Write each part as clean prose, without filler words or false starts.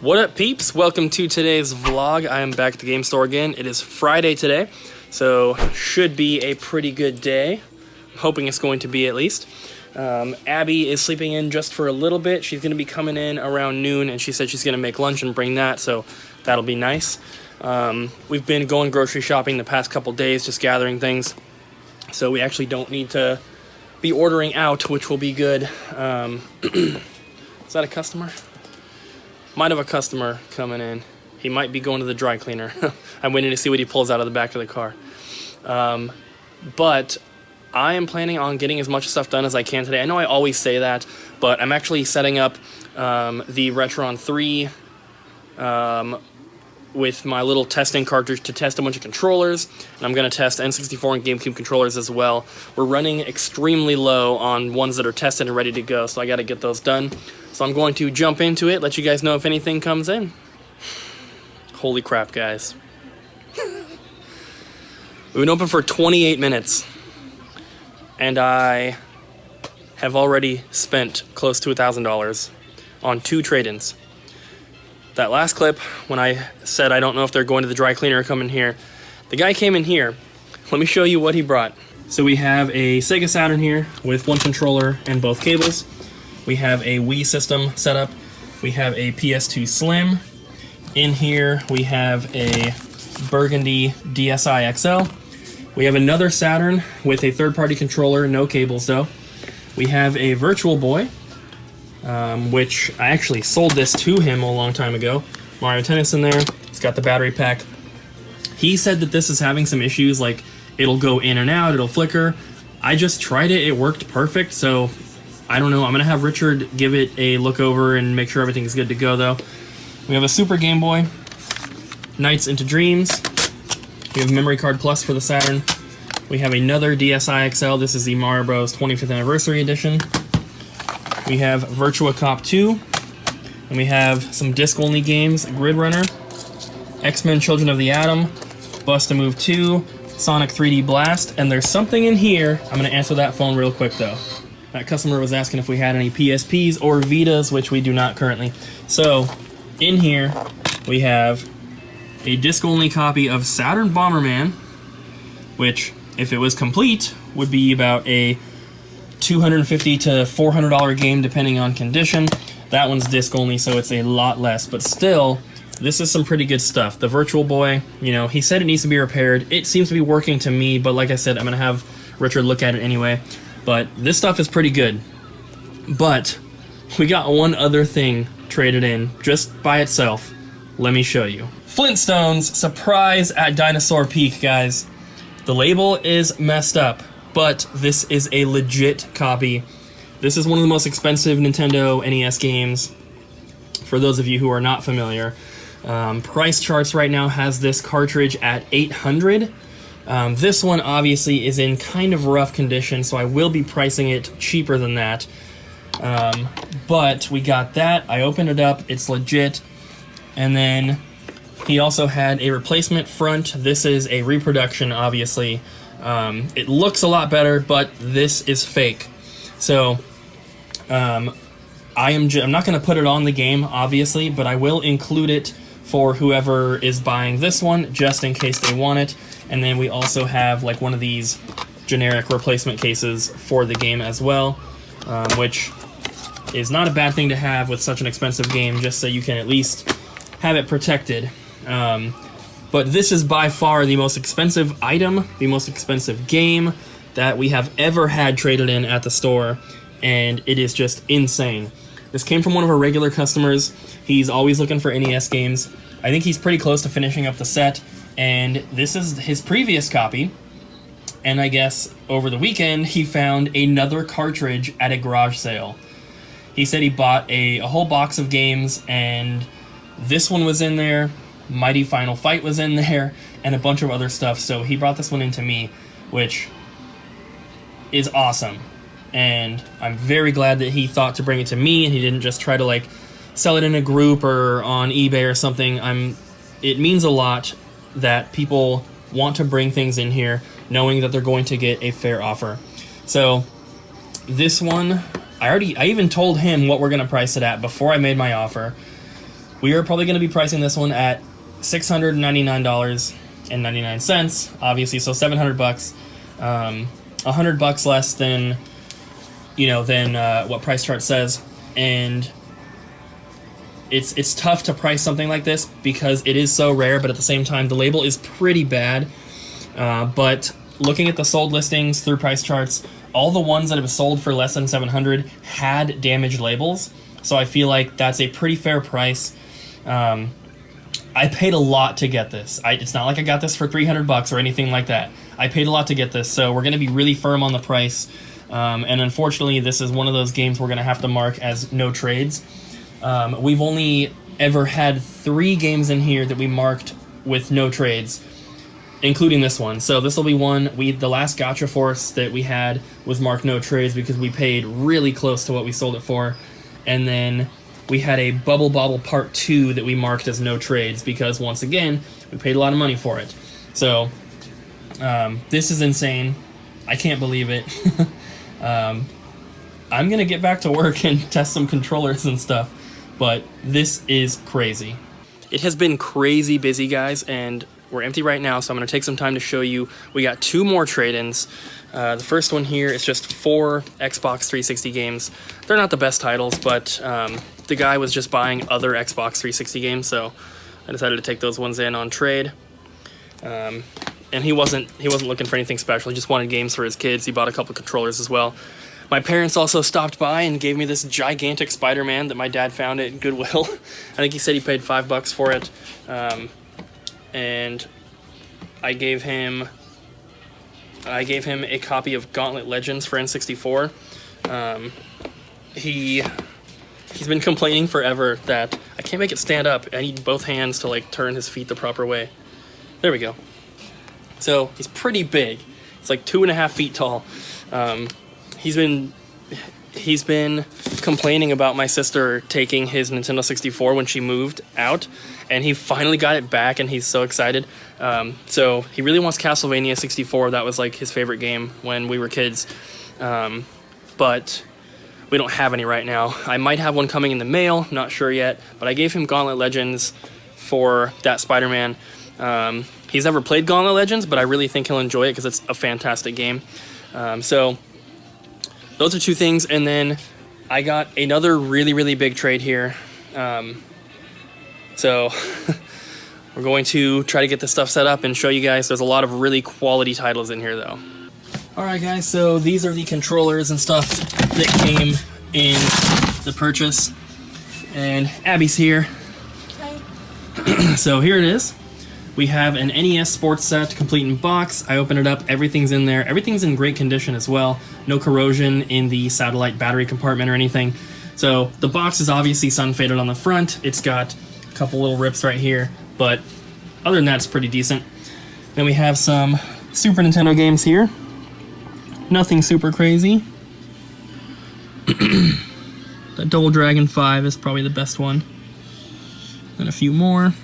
What up, peeps? Welcome to today's vlog. I am back at the game store again. It is Friday today, so should be a pretty good day. I'm hoping it's going to be at least. Abby is sleeping in just for a little bit. She's going to be coming in around noon, and she said she's going to make lunch and bring that, so that'll be nice. We've been going grocery shopping the past couple days, just gathering things, so we actually don't need to be ordering out, which will be good. Is that a customer? Might have a customer coming in. He might be going to the dry cleaner. I'm waiting to see what he pulls out of the back of the car. But I am planning on getting as much stuff done as I can today. I know I always say that, but I'm actually setting up the Retron 3 with my little testing cartridge to test a bunch of controllers. And I'm going to test N64 and GameCube controllers as well. We're running extremely low on ones that are tested and ready to go, so I got to get those done. So I'm going to jump into it, let you guys know if anything comes in. Holy crap, guys. We've been open for 28 minutes. And I have already spent close to $1,000 on 2 trade-ins. That last clip, when I said I don't know if they're going to the dry cleaner or come in here, the guy came in here. Let me show you what he brought. So we have a Sega Saturn here with one controller and both cables. We have a Wii system set up. We have a PS2 Slim. In here, we have a Burgundy DSi XL. We have another Saturn with a third-party controller, no cables though. We have a Virtual Boy, which I actually sold this to him a long time ago. Mario Tennis in there. It's got the battery pack. He said that this is having some issues, like it'll go in and out, it'll flicker. I just tried it, it worked perfect, so I don't know. I'm gonna have Richard give it a look over and make sure everything's good to go though. We have a Super Game Boy, Nights into Dreams. We have Memory Card Plus for the Saturn. We have another DSi XL. This is the Mario Bros. 25th Anniversary Edition. We have Virtua Cop 2. And we have some disc-only games, Grid Runner, X-Men Children of the Atom, Bust-A-Move 2, Sonic 3D Blast, and there's something in here. I'm going to answer that phone real quick though. That customer was asking if we had any PSPs or Vitas, which we do not currently. So, in here, we have a disc-only copy of Saturn Bomberman, which, if it was complete, would be about a $250 to $400 game, depending on condition. That one's disc-only, so it's a lot less, but still, this is some pretty good stuff. The Virtual Boy, you know, he said it needs to be repaired. It seems to be working to me, but like I said, I'm going to have Richard look at it anyway. But this stuff is pretty good. But we got one other thing traded in just by itself. Let me show you. Flintstones surprise at Dinosaur Peak, guys. The label is messed up, but this is a legit copy. This is one of the most expensive Nintendo NES games. For those of you who are not familiar, Price Charts right now has this cartridge at $800. This one obviously is in kind of rough condition, so I will be pricing it cheaper than that. But we got that. I opened it up. It's legit. And then he also had a replacement front. This is a reproduction, obviously. It looks a lot better, but this is fake. So I'm not going to put it on the game, obviously, but I will include it for whoever is buying this one, just in case they want it. And then we also have like one of these generic replacement cases for the game as well, which is not a bad thing to have with such an expensive game, just so you can at least have it protected. But this is by far the most expensive item, the most expensive game that we have ever had traded in at the store, and it is just insane. This came from one of our regular customers. He's always looking for NES games. I think he's pretty close to finishing up the set, and this is his previous copy. And I guess over the weekend, he found another cartridge at a garage sale. He said he bought a whole box of games, and this one was in there, Mighty Final Fight was in there, and a bunch of other stuff. So he brought this one into me, which is awesome. And I'm very glad that he thought to bring it to me, and he didn't just try to like sell it in a group or on eBay or something. It means a lot that people want to bring things in here knowing that they're going to get a fair offer. So this one, I even told him what we're going to price it at before I made my offer. We are probably going to be pricing this one at $699.99, obviously, so $700. $100 less than, what Price Chart says, and it's tough to price something like this because it is so rare, but at the same time, the label is pretty bad. But looking at the sold listings through Price Charts, all the ones that have sold for less than $700 had damaged labels, so I feel like that's a pretty fair price. I paid a lot to get this. It's not like I got this for $300 or anything like that. I paid a lot to get this, so we're going to be really firm on the price. And unfortunately, this is one of those games we're going to have to mark as no trades. We've only ever had 3 games in here that we marked with no trades, including this one. So this will be one. The last Gotcha Force that we had was marked no trades because we paid really close to what we sold it for. And then we had a Bubble Bobble Part 2 that we marked as no trades because, once again, we paid a lot of money for it. So this is insane. I can't believe it. I'm going to get back to work and test some controllers and stuff, but this is crazy. It has been crazy busy, guys, and we're empty right now, so I'm going to take some time to show you. We got 2 more trade-ins. The first one here is just 4 Xbox 360 games. They're not the best titles, but the guy was just buying other Xbox 360 games, so I decided to take those ones in on trade. And he wasn't looking for anything special. He just wanted games for his kids. He bought a couple controllers as well. My parents also stopped by and gave me this gigantic Spider-Man that my dad found at Goodwill. I think he said he paid $5 for it. And I gave him a copy of Gauntlet Legends for N64. He's been complaining forever that I can't make it stand up. I need both hands to like turn his feet the proper way. There we go. So he's pretty big. It's like 2.5 feet tall. He's been complaining about my sister taking his Nintendo 64 when she moved out, and he finally got it back, and he's so excited. So he really wants Castlevania 64. That was like his favorite game when we were kids. But we don't have any right now. I might have one coming in the mail, not sure yet, but I gave him Gauntlet Legends for that Spider-Man. He's never played Gauntlet Legends, but I really think he'll enjoy it because it's a fantastic game. So those are 2 things, and then I got another really, really big trade here. So we're going to try to get this stuff set up and show you guys. There's a lot of really quality titles in here, though. Alright, guys, so these are the controllers and stuff that came in the purchase. And Abby's here. Hi. So here it is. We have an NES Sports Set, complete in box. I open it up, everything's in there. Everything's in great condition as well. No corrosion in the satellite battery compartment or anything. So the box is obviously sun-faded on the front. It's got a couple little rips right here, but other than that, it's pretty decent. Then we have some Super Nintendo games here. Nothing super crazy. The Double Dragon 5 is probably the best one. Then a few more.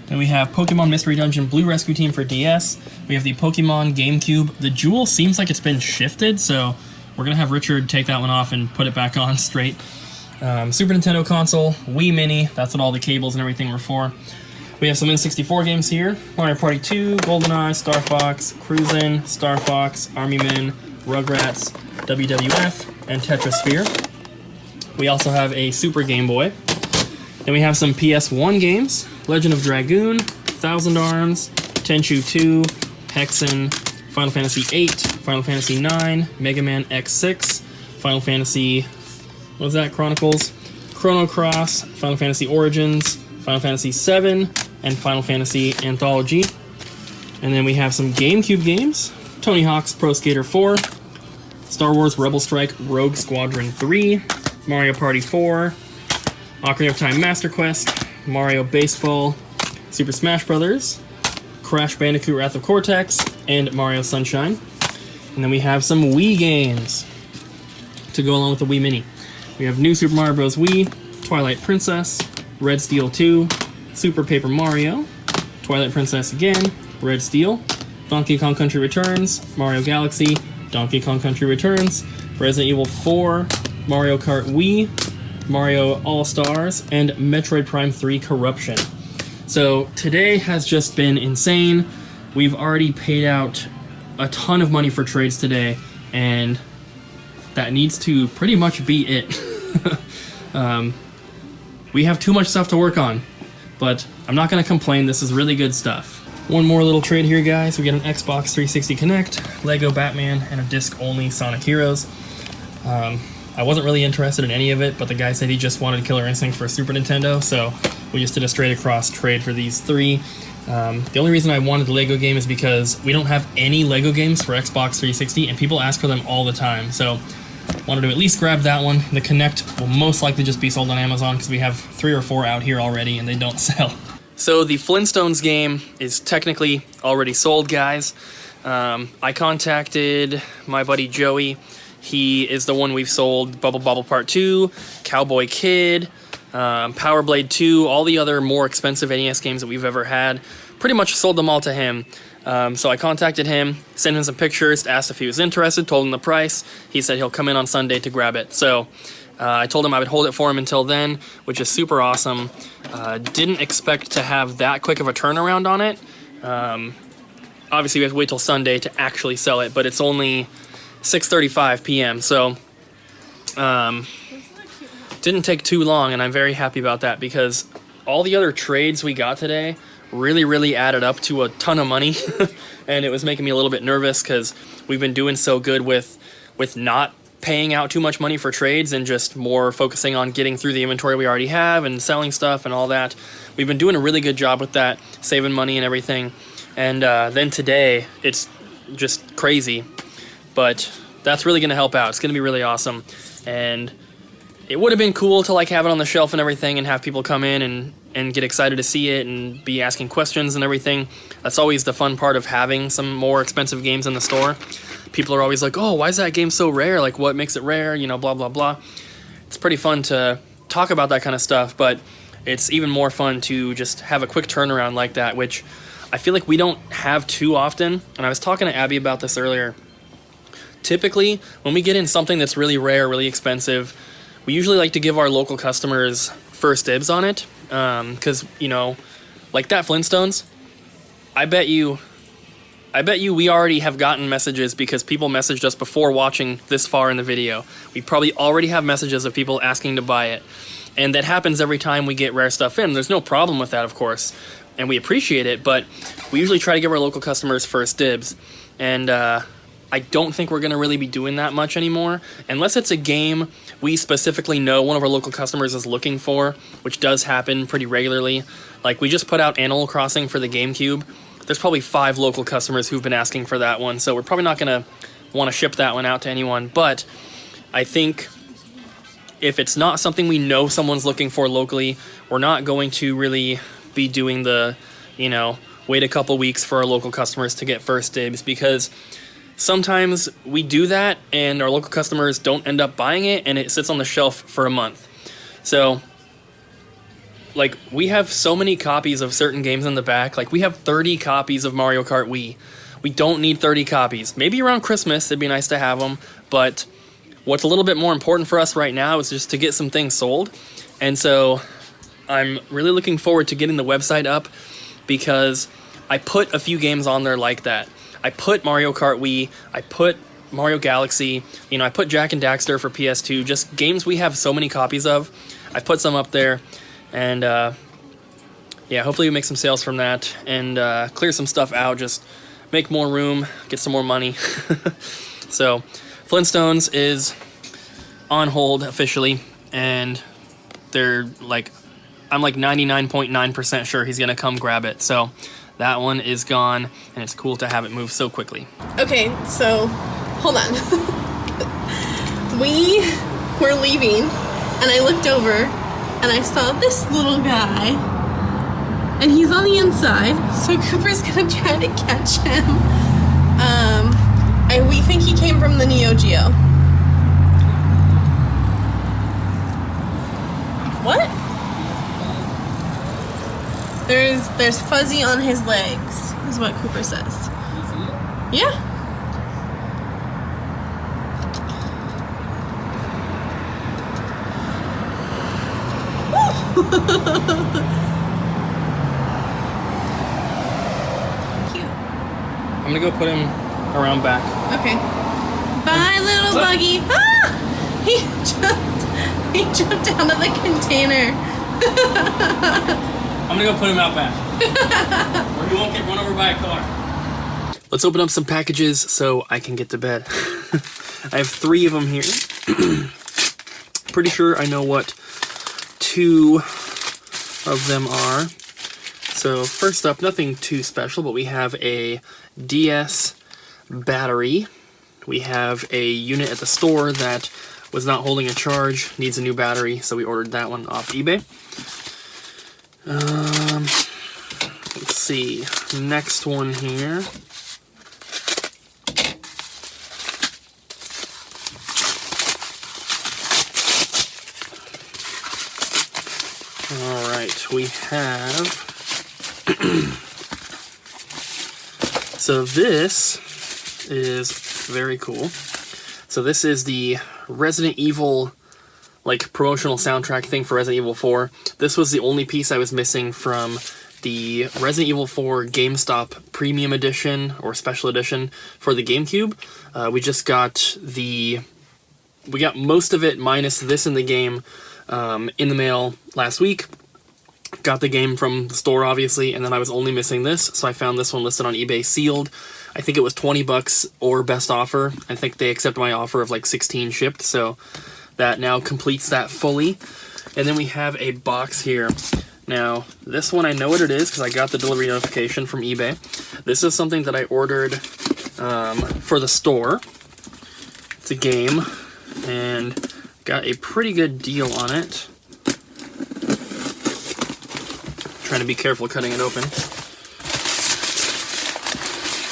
Then we have Pokemon Mystery Dungeon Blue Rescue Team for DS. We have the Pokemon GameCube. The jewel seems like it's been shifted, so we're going to have Richard take that one off and put it back on straight. Super Nintendo console, Wii Mini, that's what all the cables and everything were for. We have some N64 games here. Mario Party 2, GoldenEye, Star Fox, Cruisin', Star Fox, Army Men, Rugrats, WWF, and Tetrasphere. We also have a Super Game Boy. Then we have some PS1 games. Legend of Dragoon, Thousand Arms, Tenchu 2, Hexen, Final Fantasy 8, Final Fantasy 9, Mega Man X6, Final Fantasy, what was that, Chronicles, Chrono Cross, Final Fantasy Origins, Final Fantasy 7, and Final Fantasy Anthology. And then we have some GameCube games. Tony Hawk's Pro Skater 4, Star Wars Rebel Strike Rogue Squadron 3, Mario Party 4, Ocarina of Time Master Quest, Mario Baseball, Super Smash Bros., Crash Bandicoot Wrath of Cortex, and Mario Sunshine. And then we have some Wii games to go along with the Wii Mini. We have New Super Mario Bros. Wii, Twilight Princess, Red Steel 2, Super Paper Mario, Twilight Princess again, Red Steel, Donkey Kong Country Returns, Mario Galaxy, Donkey Kong Country Returns, Resident Evil 4, Mario Kart Wii, Mario All-Stars, and Metroid Prime 3 Corruption. So today has just been insane. We've already paid out a ton of money for trades today, and that needs to pretty much be it. We have too much stuff to work on, but I'm not going to complain. This is really good stuff. One more little trade here, guys. We get an Xbox 360 Kinect, Lego Batman, and a disc-only Sonic Heroes. I wasn't really interested in any of it, but the guy said he just wanted Killer Instinct for Super Nintendo, so we just did a straight-across trade for these three. The only reason I wanted the Lego game is because we don't have any Lego games for Xbox 360, and people ask for them all the time, so wanted to at least grab that one. The Kinect will most likely just be sold on Amazon because we have 3 or 4 out here already and they don't sell. So the Flintstones game is technically already sold, guys. I contacted my buddy Joey. He is the one we've sold Bubble Bobble Part 2, Cowboy Kid, Power Blade 2, all the other more expensive NES games that we've ever had. Pretty much sold them all to him. So I contacted him, sent him some pictures, asked if he was interested, told him the price. He said he'll come in on Sunday to grab it. So I told him I would hold it for him until then, which is super awesome. Didn't expect to have that quick of a turnaround on it. Obviously, we have to wait till Sunday to actually sell it, but it's only 6:35 p.m., so didn't take too long, and I'm very happy about that because all the other trades we got today really added up to a ton of money, and it was making me a little bit nervous because we've been doing so good with not paying out too much money for trades and just more focusing on getting through the inventory we already have and selling stuff and all that. We've been doing a really good job with that, saving money and everything, and then today it's just crazy, but that's really going to help out. It's going to be really awesome, and it would have been cool to like have it on the shelf and everything and have people come in and get excited to see it and be asking questions and everything. That's always the fun part of having some more expensive games in the store. People are always like, oh, why is that game so rare? Like, what makes it rare? You know, blah, blah, blah. It's pretty fun to talk about that kind of stuff, but it's even more fun to just have a quick turnaround like that, which I feel like we don't have too often. And I was talking to Abby about this earlier. Typically, when we get in something that's really rare, really expensive, we usually like to give our local customers first dibs on it. Because, you know, like that Flintstones, I bet you we already have gotten messages because people messaged us before watching this far in the video. We probably already have messages of people asking to buy it. And that happens every time we get rare stuff in. There's no problem with that, of course, and we appreciate it, but we usually try to give our local customers first dibs. And I don't think we're going to really be doing that much anymore, unless it's a game we specifically know one of our local customers is looking for, which does happen pretty regularly. Like, we just put out Animal Crossing for the GameCube. There's probably 5 local customers who've been asking for that one, so we're probably not going to want to ship that one out to anyone. But I think if it's not something we know someone's looking for locally, we're not going to really be doing the, you know, wait a couple weeks for our local customers to get first dibs, because sometimes we do that and our local customers don't end up buying it and it sits on the shelf for a month. So, like, we have so many copies of certain games in the back. Like, we have 30 copies of Mario Kart Wii. We don't need 30 copies. Maybe around Christmas it'd be nice to have them, but what's a little bit more important for us right now is just to get some things sold. And so I'm really looking forward to getting the website up, because I put a few games on there like that. I put Mario Kart Wii, I put Mario Galaxy, you know, I put Jak and Daxter for PS2, just games we have so many copies of. I put some up there, and yeah, hopefully we make some sales from that and clear some stuff out, just make more room, get some more money. So, Flintstones is on hold officially, and they're like, I'm like 99.9% sure he's gonna come grab it. So that one is gone, and it's cool to have it move so quickly. Okay, so hold on. We were leaving, and I looked over, and I saw this little guy, and he's on the inside, so Cooper's gonna try to catch him. We think he came from the Neo Geo. What? There's fuzzy on his legs, is what Cooper says. Yeah. Cute. I'm gonna go put him around back. Okay. Bye, little buggy. Ah! He jumped out of the container. I'm gonna go put him out back. Or he won't get run over by a car. Let's open up some packages so I can get to bed. I have 3 of them here. Pretty sure I know what 2 of them are. So first up, nothing too special, but we have a DS battery. We have a unit at the store that was not holding a charge, needs a new battery, so we ordered that one off eBay. Let's see, next one here. Alright, we have... So this is very cool. So this is the Resident Evil, like, promotional soundtrack thing for Resident Evil 4. This was the only piece I was missing from the Resident Evil 4 GameStop Premium Edition, or Special Edition, for the GameCube. We just got we got most of it, minus this in the game, in the mail last week. Got the game from the store, obviously, and then I was only missing this, so I found this one listed on eBay sealed. I think it was $20 or best offer. I think they accepted my offer of like 16 shipped, so that now completes that fully. And then we have a box here. Now, this one I know what it is because I got the delivery notification from eBay. This is something that I ordered for the store. It's a game, and got a pretty good deal on it. Trying to be careful cutting it open.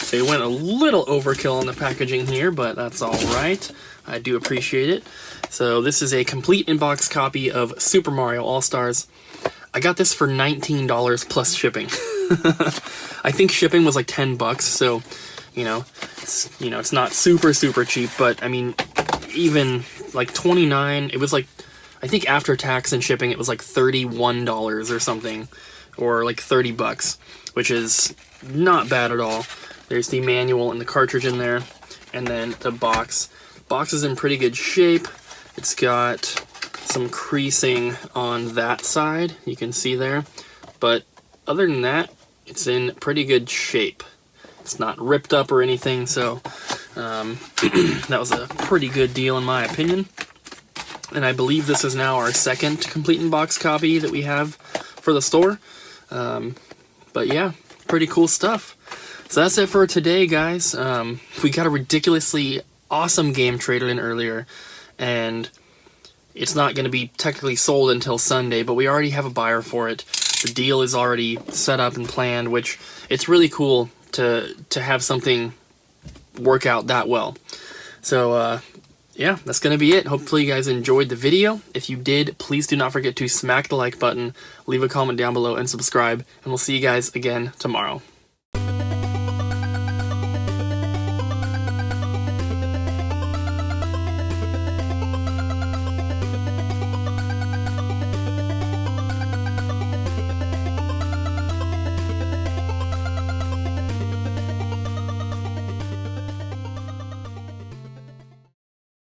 They went a little overkill on the packaging here, but that's alright. I do appreciate it. So this is a complete in-box copy of Super Mario All-Stars. I got this for $19 plus shipping. I think shipping was like $10, so it's not super cheap, but I mean, even like $29, it was like, I think after tax and shipping it was like $31 or something, or like $30, which is not bad at all. There's the manual and the cartridge in there, and then the box. Box is in pretty good shape. It's got some creasing on that side, you can see there, but other than that, it's in pretty good shape. It's not ripped up or anything, so that was a pretty good deal in my opinion. And I believe this is now our second complete in-box copy that we have for the store. But yeah, pretty cool stuff. So that's it for today, guys. We got a ridiculously awesome game traded in earlier, and it's not going to be technically sold until Sunday, but we already have a buyer for it. The deal is already set up and planned, which it's really cool to have something work out that well. So yeah, that's going to be it. Hopefully you guys enjoyed the video. If you did, please do not forget to smack the like button, leave a comment down below, and subscribe, and we'll see you guys again tomorrow.